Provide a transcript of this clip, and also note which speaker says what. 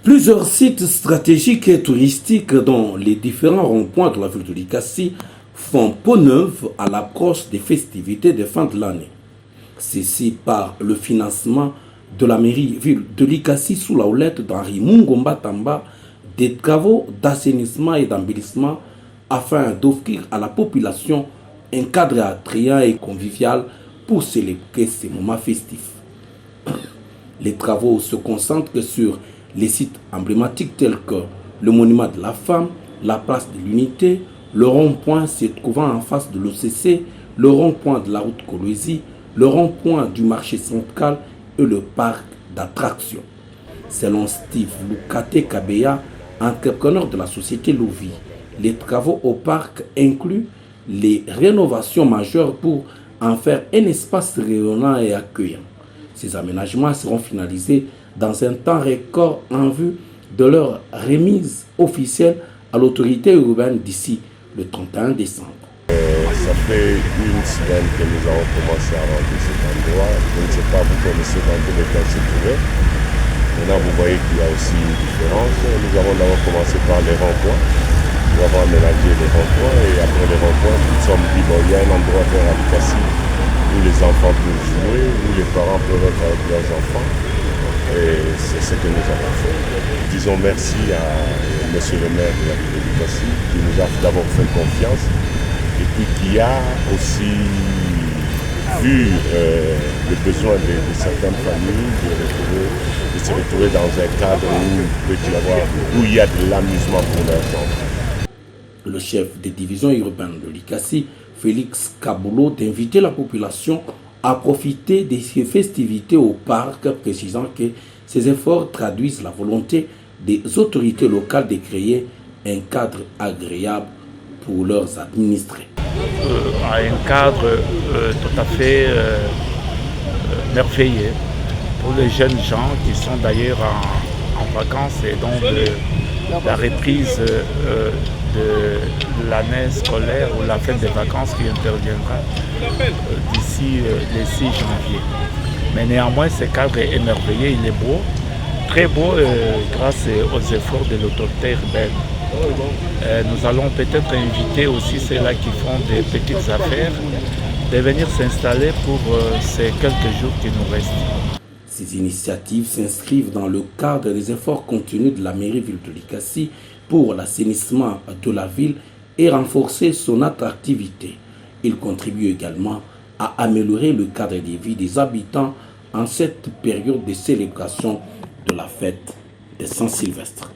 Speaker 1: Plusieurs sites stratégiques et touristiques dans les différents ronds-points de la ville de Likasi font peau neuve à l'approche des festivités de fin de l'année. Ceci par le financement de la mairie ville de Likasi sous la houlette d'Henri Mungomba Tamba des travaux d'assainissement et d'embellissement afin d'offrir à la population un cadre attrayant et convivial pour célébrer ces moments festifs. Les travaux se concentrent sur les sites emblématiques tels que le monument de la femme, la place de l'unité, le rond-point se trouvant en face de l'OCC, le rond-point de la route Kolwezi, le rond-point du marché central et le parc d'attractions. Selon Steve Lukate Kabeya, entrepreneur de la société Lovi, les travaux au parc incluent les rénovations majeures pour en faire un espace rayonnant et accueillant. Ces aménagements seront finalisés dans un temps record en vue de leur remise officielle à l'autorité urbaine d'ici le 31 décembre.
Speaker 2: Ça fait une semaine que nous avons commencé à remplir cet endroit. Je ne sais pas, vous connaissez dans tous les cas c'est ouvert. Maintenant, vous voyez qu'il y a aussi une différence. Nous avons d'abord commencé par les ronds-points. Nous avons aménagé les ronds-points et après les ronds-points, nous nous sommes dit, bon, il y a un endroit vers Likasi où les enfants peuvent jouer, où les parents peuvent être avec leurs enfants. Et c'est ce que nous avons fait. Disons merci à monsieur le maire de la ville de Likasi qui nous a d'abord fait confiance et puis qui a aussi vu le besoin de certaines familles de se retrouver dans un cadre où il y a de l'amusement pour leurs enfants.
Speaker 1: Le chef des divisions urbaines de Likasi, Félix Kaboulou, d'inviter la population à profiter de ces festivités au parc, précisant que ces efforts traduisent la volonté des autorités locales de créer un cadre agréable pour leurs administrés.
Speaker 3: Un cadre tout à fait merveilleux pour les jeunes gens qui sont d'ailleurs en vacances et donc la reprise de l'année scolaire ou la fin des vacances qui interviendra d'ici le 6 janvier. Mais néanmoins, ce cadre est merveilleux, il est beau, très beau grâce aux efforts de l'autorité urbaine. Nous allons peut-être inviter aussi ceux-là qui font des petites affaires de venir s'installer pour ces quelques jours qui nous restent.
Speaker 1: Ces initiatives s'inscrivent dans le cadre des efforts contenus de la mairie ville de Likasi pour l'assainissement de la ville et renforcer son attractivité. Il contribue également à améliorer le cadre de vie des habitants en cette période de célébration de la fête de Saint-Sylvestre.